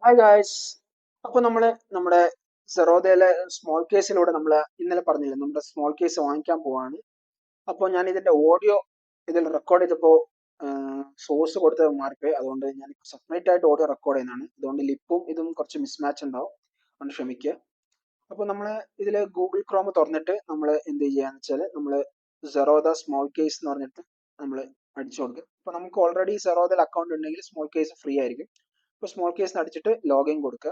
Hi guys. അപ്പോൾ നമ്മൾ നമ്മുടെ സെറോദയിലെ സ്മോൾ കേസിലൂടെ നമ്മൾ ഇന്നലെ പറഞ്ഞില്ലേ നമ്മുടെ സ്മോൾ കേസ് വാങ്ങിക്കാൻ പോവാണ്. അപ്പോൾ ഞാൻ ഇതിന്റെ ഓഡിയോ ഇതിൽ റെക്കോർഡ് ചെയ്തപ്പോൾ സോഴ്സ് കൊടുത്തത് മാറിപ്പോയി. അതുകൊണ്ട് ഞാൻ സെപ്പറേറ്റ് ആയിട്ട് ഓഡിയോ റെക്കോർഡ് ചെയ്യുന്നതാണ്. അതുകൊണ്ട് ലിപ്പും ഇതും കുറച്ച് മിസ്മാച്ച് ഉണ്ടാവും, അതുകൊണ്ട് ക്ഷമിക്കുക. അപ്പോൾ നമ്മൾ ഇതിൽ ഗൂഗിൾ ക്രോം തുറന്നിട്ട് നമ്മൾ എന്ത് ചെയ്യാന്ന് വെച്ചാൽ നമ്മൾ സെറോദ സ്മോൾ കേസ് എന്ന് പറഞ്ഞിട്ട് നമ്മൾ അടിച്ചു കൊടുക്കുക. അപ്പോൾ നമുക്ക് ഓൾറെഡി സെറോദയിൽ അക്കൗണ്ട് ഉണ്ടെങ്കിൽ സ്മോൾ കേസ് ഫ്രീ ആയിരിക്കും. ഇപ്പോൾ സ്മോൾ കേസ് അടിച്ചിട്ട് ലോഗിൻ കൊടുക്കുക.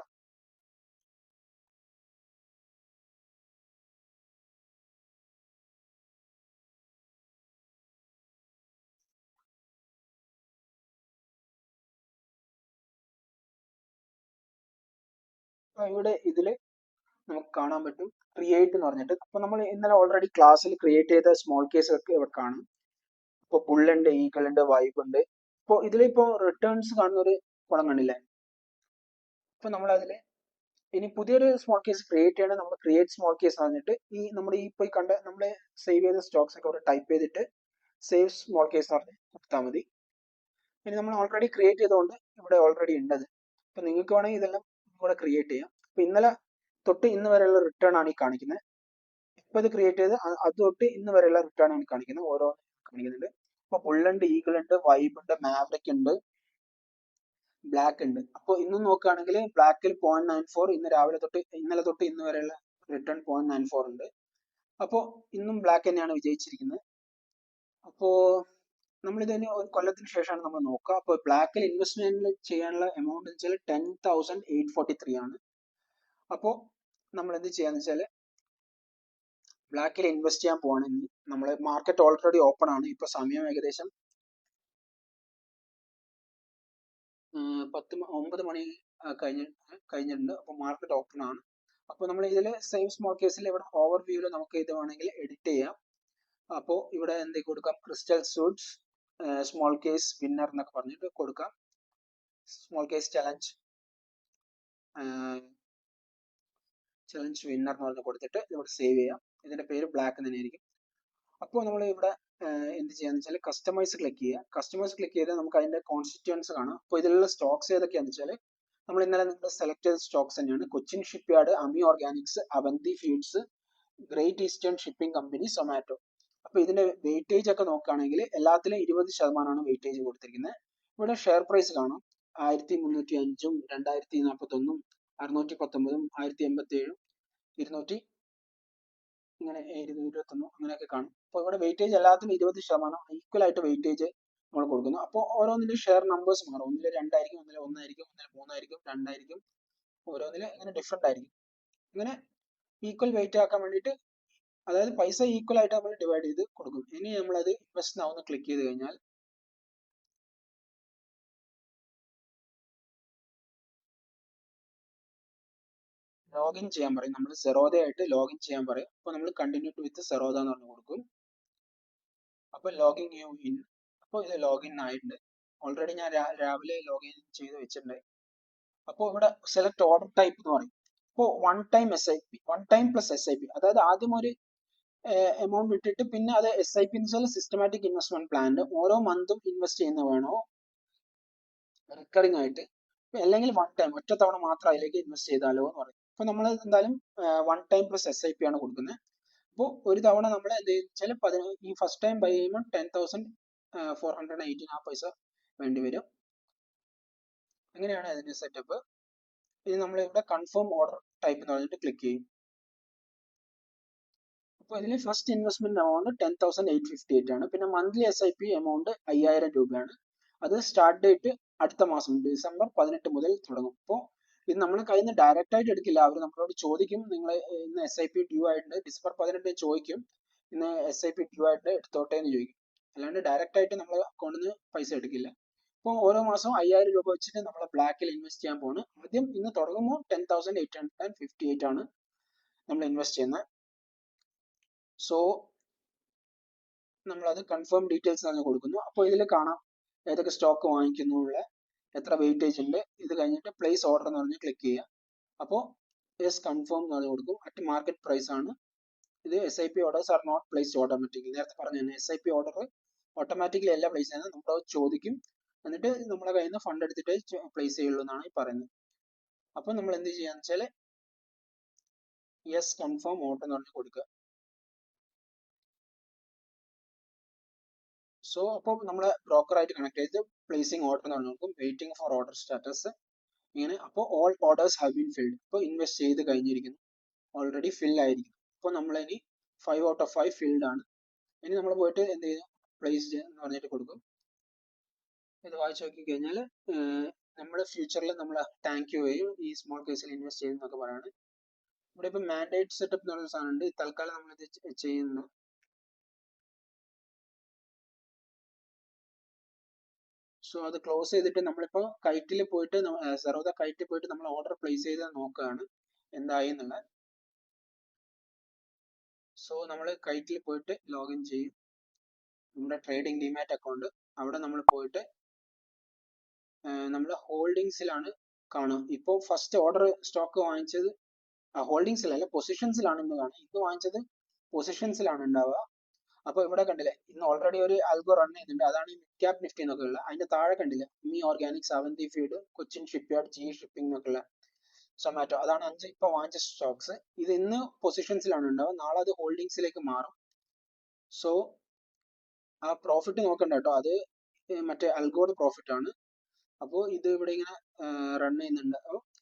ഇവിടെ ഇതിൽ നമുക്ക് കാണാൻ പറ്റും ക്രിയേറ്റ് എന്ന് പറഞ്ഞിട്ട്. അപ്പോൾ നമ്മൾ ഇന്നലെ ഓൾറെഡി ക്ലാസ്സിൽ ക്രിയേറ്റ് ചെയ്ത സ്മോൾ കേസ് ഒക്കെ ഇവിടെ കാണും. ഇപ്പോൾ പുള്ളുണ്ട്, ഈഗിൾ ഉണ്ട്, വൈബ് ഉണ്ട്. ഇപ്പോൾ ഇതിലിപ്പോൾ റിട്ടേൺസ് കാണുന്ന ഒരു കുളം കണ്ടില്ലേ? അപ്പോൾ നമ്മൾ അതിൽ ഇനി പുതിയൊരു സ്മോൾ കേസ് ക്രിയേറ്റ് ചെയ്യണം. നമ്മൾ ക്രിയേറ്റ് സ്മോൾ കേസ് പറഞ്ഞിട്ട് ഈ നമ്മുടെ ഈ ഇപ്പോൾ കണ്ട നമ്മൾ സേവ് ചെയ്ത സ്റ്റോക്സ് ഒക്കെ അവിടെ ടൈപ്പ് ചെയ്തിട്ട് സേവ് സ്മോൾ കേസ് പറഞ്ഞ് കൊടുത്താൽ മതി. ഇനി നമ്മൾ ഓൾറെഡി ക്രിയേറ്റ് ചെയ്തുകൊണ്ട് ഇവിടെ ഓൾറെഡി ഉണ്ടത്. അപ്പോൾ നിങ്ങൾക്ക് വേണമെങ്കിൽ ഇതെല്ലാം ഇവിടെ ക്രിയേറ്റ് ചെയ്യാം. അപ്പോൾ ഇന്നലെ തൊട്ട് ഇന്ന് വരെയുള്ള റിട്ടേൺ ആണ് ഈ കാണിക്കുന്നത്. ഇപ്പോൾ ഇത് ക്രിയേറ്റ് ചെയ്ത് അത് തൊട്ട് ഇന്ന് വരെയുള്ള റിട്ടേൺ ആണ് കാണിക്കുന്നത്. ഓരോ കാണിക്കുന്നുണ്ട്. ഇപ്പോൾ പുള്ളുണ്ട്, ഈഗിൾ ഉണ്ട്, വൈബ് ഉണ്ട്, മാവറിക് ഉണ്ട്, ബ്ലാക്ക് ഉണ്ട്. അപ്പോൾ ഇന്നും നോക്കുകയാണെങ്കിൽ ബ്ലാക്കിൽ 0.94, ഇന്നലെ തൊട്ട് ഇന്ന് വരെയുള്ള റിട്ടേൺ 0.94 ഉണ്ട്. അപ്പോൾ ഇന്നും ബ്ലാക്ക് തന്നെയാണ് വിജയിച്ചിരിക്കുന്നത്. അപ്പോൾ നമ്മളിതിന് ഒരു കൊല്ലത്തിന് ശേഷമാണ് നമ്മൾ നോക്കുക. അപ്പോൾ ബ്ലാക്കിൽ ഇൻവെസ്റ്റ്മെന്റ് ചെയ്യാനുള്ള എമൗണ്ട് എന്ന് വെച്ചാൽ 10,843 ആണ്. അപ്പോൾ നമ്മൾ എന്ത് ചെയ്യാന്ന് വെച്ചാൽ ബ്ലാക്കിൽ ഇൻവെസ്റ്റ് ചെയ്യാൻ പോകണമെങ്കിൽ നമ്മൾ മാർക്കറ്റ് ഓൾറെഡി ഓപ്പൺ ആണ്. ഇപ്പോൾ സമയം ഏകദേശം 9 മണി കഴിഞ്ഞിട്ടുണ്ട്. അപ്പോൾ മാർക്കറ്റ് ഓപ്പൺ ആണ്. അപ്പോൾ നമ്മൾ ഇതിൽ സേവ് സ്മോൾ കേസിൽ ഇവിടെ ഓവർവ്യൂവിൽ നമുക്ക് ഇത് വേണമെങ്കിൽ എഡിറ്റ് ചെയ്യാം. അപ്പോൾ ഇവിടെ എന്ത് കൊടുക്കാം, crystal suits small case winner എന്നൊക്കെ പറഞ്ഞിട്ട് കൊടുക്കാം. സ്മോൾ കേസ് ചലഞ്ച് വിന്നർ എന്ന് പറഞ്ഞ് കൊടുത്തിട്ട് ഇവിടെ സേവ് ചെയ്യാം. ഇതിന്റെ പേര് ബ്ലാക്ക് തന്നെയായിരിക്കും. അപ്പോൾ നമ്മൾ ഇവിടെ എന്ത് ചെയ്യാന്ന് വെച്ചാൽ കസ്റ്റമൈസ് ക്ലിക്ക് ചെയ്യുക. കസ്റ്റമൈസ് ക്ലിക്ക് ചെയ്താൽ നമുക്ക് അതിന്റെ കോൺസ്റ്റിറ്റ്യൂൻസ് കാണാം. അപ്പോൾ ഇതിലുള്ള സ്റ്റോക്സ് ഏതൊക്കെയാണെന്ന് വെച്ചാൽ നമ്മൾ ഇന്നലെ നിങ്ങൾ സെലക്ട് ചെയ്ത സ്റ്റോക്സ് തന്നെയാണ്. Cochin shipyard, Ami organics, Avanti feeds, great eastern shipping company, Zomato. അപ്പോൾ ഇതിന്റെ വെയിറ്റേജ് ഒക്കെ നോക്കുകയാണെങ്കിൽ എല്ലാത്തിലും 20% വെയിറ്റേജ് കൊടുത്തിരിക്കുന്നത്. ഇവിടെ ഷെയർ പ്രൈസ് കാണാം. 1305, 2041, 619, 1087, 200, ഇങ്ങനെ 21 അങ്ങനെയൊക്കെ കാണും. അപ്പോൾ ഇവിടെ വെയിറ്റേജ് എല്ലാത്തിനും 20% ഈക്വൽ ആയിട്ട് വെയിറ്റേജ് നമ്മൾ കൊടുക്കുന്നു. അപ്പോൾ ഓരോന്നിന്റെ ഷെയർ നമ്പേഴ്സ് മാറും. ഒന്നിൽ 2 ആയിരിക്കും, ഒന്നിൽ 1 ആയിരിക്കും, ഒന്നിൽ 3 ആയിരിക്കും, 2 ആയിരിക്കും, ഓരോന്നിൽ ഇങ്ങനെ ഡിഫറെന്റ് ആയിരിക്കും. ഇങ്ങനെ ഈക്വൽ വെയിറ്റ് ആക്കാൻ വേണ്ടിയിട്ട്, അതായത് പൈസ ഈക്വൽ ആയിട്ട് നമ്മൾ ഡിവൈഡ് ചെയ്ത് കൊടുക്കും. ഇനി നമ്മളത് ഇൻവെസ്റ്റ് നൗ എന്ന് ക്ലിക്ക് ചെയ്ത് കഴിഞ്ഞാൽ ലോഗിൻ ചെയ്യാൻ പറയും. നമ്മൾ സെറോദയായിട്ട് ലോഗിൻ ചെയ്യാൻ പറയും. അപ്പോൾ നമ്മൾ കണ്ടിന്യൂ വിത്ത് സെറോദ എന്ന് പറഞ്ഞു കൊടുക്കും. അപ്പോൾ ലോഗിൻ യു ഇൻ. അപ്പോൾ ഇത് ലോഗിൻ ആയിട്ടുണ്ട്. ഓൾറെഡി ഞാൻ രാവിലെ ലോഗിൻ ചെയ്ത് വെച്ചിട്ടുണ്ട്. അപ്പോൾ ഇവിടെ സെലക്ട് ഓർഡർ ടൈപ്പ് എന്ന് പറയും. അപ്പോൾ one time plus S I P, അതായത് ആദ്യം ഒരു എമൗണ്ട് ഇട്ടിട്ട് പിന്നെ അത് എസ് ഐ പി എന്ന് വെച്ചാൽ സിസ്റ്റമാറ്റിക് ഇൻവെസ്റ്റ്മെന്റ് പ്ലാനിൽ ഓരോ മന്തും ഇൻവെസ്റ്റ് ചെയ്യുന്ന വേണോ, റിക്കറിംഗ് ആയിട്ട്, അല്ലെങ്കിൽ വൺ ടൈം ഒറ്റ തവണ മാത്രം അതിലേക്ക് ഇൻവെസ്റ്റ് ചെയ്താലോ എന്ന് പറയും. അപ്പോൾ നമ്മൾ എന്തായാലും one time plus S I P ആണ് കൊടുക്കുന്നത്. അപ്പോൾ ഒരു തവണ നമ്മൾ എന്ത് വെച്ചാൽ ഈ ഫസ്റ്റ് ടൈം ബൈ ചെയ്യുമ്പോൾ 10,418 ആ പൈസ വേണ്ടി വരും. അങ്ങനെയാണ് അതിന്റെ സെറ്റപ്പ്. ഇനി നമ്മൾ ഇവിടെ കൺഫേം ഓർഡർ ടൈപ്പ് എന്ന് പറഞ്ഞിട്ട് ക്ലിക്ക് ചെയ്യും. അപ്പോൾ ഇതിൽ ഫസ്റ്റ് ഇൻവെസ്റ്റ്മെന്റ് എമൗണ്ട് 10,858 ആണ്. പിന്നെ monthly S I P amount 5,000 രൂപയാണ്. അത് സ്റ്റാർട്ട് ഡേറ്റ് അടുത്ത മാസം ഡിസംബർ 18 മുതൽ തുടങ്ങും. അപ്പോൾ ഇത് നമ്മൾ കയ്യിൽ നിന്ന് ഡയറക്റ്റ് ആയിട്ട് എടുക്കില്ല. അവർ നമ്മളോട് ചോദിക്കും, നിങ്ങൾ ഇന്ന് എസ് ഐ പി ഡ്യൂ ആയിട്ടുണ്ട്, ഡിസംബർ 18 ചോദിക്കും, ഇന്ന് എസ് ഐ പി ഡ്യൂ ആയിട്ട് എടുത്തോട്ടെ എന്ന് ചോദിക്കും. അല്ലാണ്ട് ഡയറക്റ്റ് ആയിട്ട് നമ്മളെ അക്കൗണ്ടിൽ നിന്ന് പൈസ എടുക്കില്ല. അപ്പോൾ ഓരോ മാസവും 5,000 രൂപ വെച്ചിട്ട് നമ്മൾ ബ്ലാക്കിൽ ഇൻവെസ്റ്റ് ചെയ്യാൻ പോകുന്നു. ആദ്യം ഇന്ന് തുടങ്ങുമ്പോൾ 10,858 ആണ് നമ്മൾ ഇൻവെസ്റ്റ് ചെയ്യുന്നത്. സോ നമ്മളത് കൺഫേം ഡീറ്റെയിൽസ് തന്നെ കൊടുക്കുന്നു. അപ്പോൾ ഇതിൽ കാണാം ഏതൊക്കെ സ്റ്റോക്ക് വാങ്ങിക്കുന്നു, എത്ര വെയിറ്റേജ് ഉണ്ട്. ഇത് കഴിഞ്ഞിട്ട് പ്ലേസ് ഓർഡർ എന്ന് പറഞ്ഞ് ക്ലിക്ക് ചെയ്യുക. അപ്പോൾ യെസ് കൺഫേം എന്ന് പറഞ്ഞ് കൊടുക്കും. അറ്റ് മാർക്കറ്റ് പ്രൈസ് ആണ് ഇത്. S I P orders are not placed automatically. നേരത്തെ പറഞ്ഞു തന്നെ S I P order automatically അല്ല പ്ലേസ് ചെയ്യുന്നത്. നമ്മളത് ചോദിക്കും, എന്നിട്ട് നമ്മളെ കയ്യിൽ നിന്ന് ഫണ്ട് എടുത്തിട്ട് പ്ലേസ് ചെയ്യുള്ളൂ എന്നാണ് ഈ പറയുന്നത്. അപ്പോൾ നമ്മൾ എന്ത് ചെയ്യാന്ന് വെച്ചാൽ യെസ് കൺഫേം ഓട്ടോ എന്ന് പറഞ്ഞ് കൊടുക്കുക. സോ അപ്പോൾ നമ്മൾ ബ്രോക്കറായിട്ട് കണക്ട് ചെയ്ത് പ്ലേസിങ് ഓർഡർ എന്ന് പറഞ്ഞു കൊടുക്കും. വെയിറ്റിംഗ് ഫോർ ഓർഡർ സ്റ്റാറ്റസ് ഇങ്ങനെ. അപ്പോൾ all orders have been filled. ഇപ്പോൾ ഇൻവെസ്റ്റ് ചെയ്ത് കഴിഞ്ഞിരിക്കുന്നു, ഓൾറെഡി ഫിൽ ആയിരിക്കും. അപ്പോൾ നമ്മളിനി 5 ഔട്ട് ഓഫ് 5 ഫിൽഡ് ആണ്. ഇനി നമ്മൾ പോയിട്ട് എന്ത് ചെയ്യും, പ്ലേസ്ഡ് എന്ന് പറഞ്ഞിട്ട് കൊടുക്കും. ഇത് വായിച്ചു നോക്കി കഴിഞ്ഞാൽ നമ്മൾ ഫ്യൂച്ചറിൽ നമ്മൾ താങ്ക് യു ചെയ്യും ഈ സ്മോൾ കേസിൽ ഇൻവെസ്റ്റ് ചെയ്യുന്നൊക്കെ പറയാണ്. ഇവിടെ ഇപ്പം മാൻഡേറ്റ് സെറ്റപ്പ് എന്ന് പറയുന്ന സാധനം ഉണ്ട്. തൽക്കാലം നമ്മളിത് ചെയ്യുന്നു. സോ അത് ക്ലോസ് ചെയ്തിട്ട് നമ്മളിപ്പോൾ കൈറ്റിൽ പോയിട്ട് സെറോദ കൈറ്റിൽ പോയിട്ട് നമ്മൾ ഓർഡർ പ്ലേസ് ചെയ്ത് നോക്കുകയാണ് എന്തായി എന്നുള്ളത്. സോ നമ്മൾ കൈറ്റിൽ പോയിട്ട് ലോഗിൻ ചെയ്യും, നമ്മുടെ ട്രേഡിംഗ് ഡിമാറ്റ് അക്കൗണ്ട്. അവിടെ നമ്മൾ പോയിട്ട് നമ്മൾ ഹോൾഡിങ്സിലാണ് കാണുക. ഇപ്പോൾ ഫസ്റ്റ് ഓർഡർ സ്റ്റോക്ക് വാങ്ങിച്ചത് ഹോൾഡിങ്സിലല്ല പൊസിഷൻസിലാണ് ഇന്ന് കാണുക. ഇന്ന് വാങ്ങിച്ചത് പൊസിഷൻസിലാണ് ഉണ്ടാവുക. അപ്പോൾ ഇവിടെ കണ്ടില്ലേ, ഇന്ന് ഓൾറെഡി ഒരു ആൽഗോ റൺ ചെയ്യുന്നുണ്ട്. അതാണ് ഈ മിഡ് ക്യാപ് നിഫ്റ്റി എന്നൊക്കെ ഉള്ളത്. അതിന്റെ താഴെ കണ്ടില്ലേ, me Organics, Avanti feed, Cochin shipyard, G shipping എന്നൊക്കെ ഉള്ള സൊമാറ്റോ. അതാണ് 5 ഇപ്പോൾ വാങ്ങിച്ച സ്റ്റോക്സ്. ഇത് ഇന്ന് പൊസിഷൻസിലാണ് ഉണ്ടാവുക, നാളെ അത് ഹോൾഡിങ്സിലേക്ക് മാറും. സോ ആ പ്രോഫിറ്റ് നോക്കണ്ട കേട്ടോ, അത് മറ്റേ അൽഗോയുടെ പ്രോഫിറ്റ് ആണ്. അപ്പോൾ ഇത് ഇവിടെ ഇങ്ങനെ റൺ ചെയ്യുന്നുണ്ട്.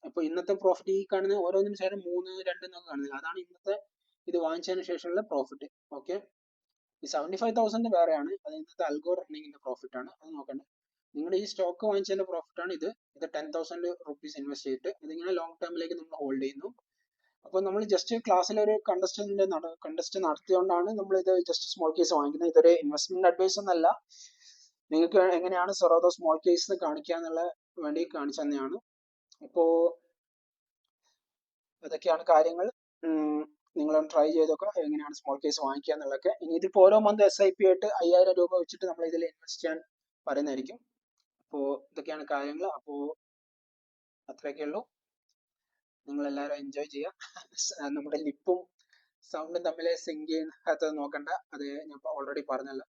അപ്പോൾ ഇന്നത്തെ പ്രോഫിറ്റ് ഈ കാണുന്ന ഓരോന്നിനും ശേഷം 3, 2 എന്നൊക്കെ കാണുന്നില്ല, അതാണ് ഇന്നത്തെ ഇത് വാങ്ങിച്ചതിന് ശേഷമുള്ള പ്രോഫിറ്റ്. ഓക്കെ, ഈ 75,000 വേറെയാണ്, അത് ഇന്നത്തെ അൽഗോ റണ്ണിങ്ങിന്റെ പ്രോഫിറ്റ് ആണ്, അത് നോക്കണ്ട. നിങ്ങളുടെ ഈ സ്റ്റോക്ക് വാങ്ങിച്ചതിന്റെ പ്രോഫിറ്റ് ആണ് ഇത്. 10,000 റുപ്പീസ് ഇൻവെസ്റ്റ് ചെയ്തിട്ട് ഇതിങ്ങനെ ലോങ് ടേമിലേക്ക് നമ്മൾ ഹോൾഡ് ചെയ്യുന്നു. അപ്പോൾ നമ്മൾ ജസ്റ്റ് ക്ലാസ്സിൽ ഒരു കണ്ടസ്റ്റ് നടത്തിയോണ്ടാണ് നമ്മൾ ഇത് ജസ്റ്റ് സ്മോൾ കേസ് വാങ്ങിക്കുന്നത്. ഇതൊരു ഇൻവെസ്റ്റ്മെന്റ് അഡ്വൈസ് ഒന്നല്ല, നിങ്ങൾക്ക് എങ്ങനെയാണ് സെറോദ സ്മോൾ കേസ് കാണിക്കുക എന്നുള്ള വേണ്ടി കാണിച്ചു തന്നെയാണ്. അപ്പോൾ അതൊക്കെയാണ് കാര്യങ്ങൾ. നിങ്ങളൊന്ന് ട്രൈ ചെയ്തൊക്കെ എങ്ങനെയാണ് സ്മോൾ കേസ് വാങ്ങിക്കുക എന്നുള്ളതൊക്കെ. ഇനി ഇതിപ്പോൾ ഓരോ മന്ത് SIP ആയിട്ട് 5,000 രൂപ വെച്ചിട്ട് നമ്മൾ ഇതിൽ ഇൻവെസ്റ്റ് ചെയ്യാൻ പറയുന്നതായിരിക്കും. അപ്പോൾ ഇതൊക്കെയാണ് കാര്യങ്ങൾ. അപ്പോൾ അത്രയൊക്കെ ഉള്ളൂ. നിങ്ങളെല്ലാവരും എൻജോയ് ചെയ്യുക. നമ്മുടെ ലിപ്പും സൗണ്ടും തമ്മിൽ സിങ്ക് ചെയ്യാത്തത് നോക്കണ്ട, അത് ഞാൻ ഓൾറെഡി പറഞ്ഞല്ലോ.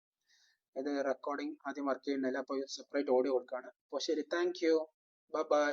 ഇത് റെക്കോർഡിംഗ് ആദ്യം വർക്ക് ചെയ്യുന്നില്ല, അപ്പോൾ സെപ്പറേറ്റ് ഓഡിയോ കൊടുക്കുകയാണ്. അപ്പോൾ ശരി, താങ്ക് യു, ബൈ ബൈ.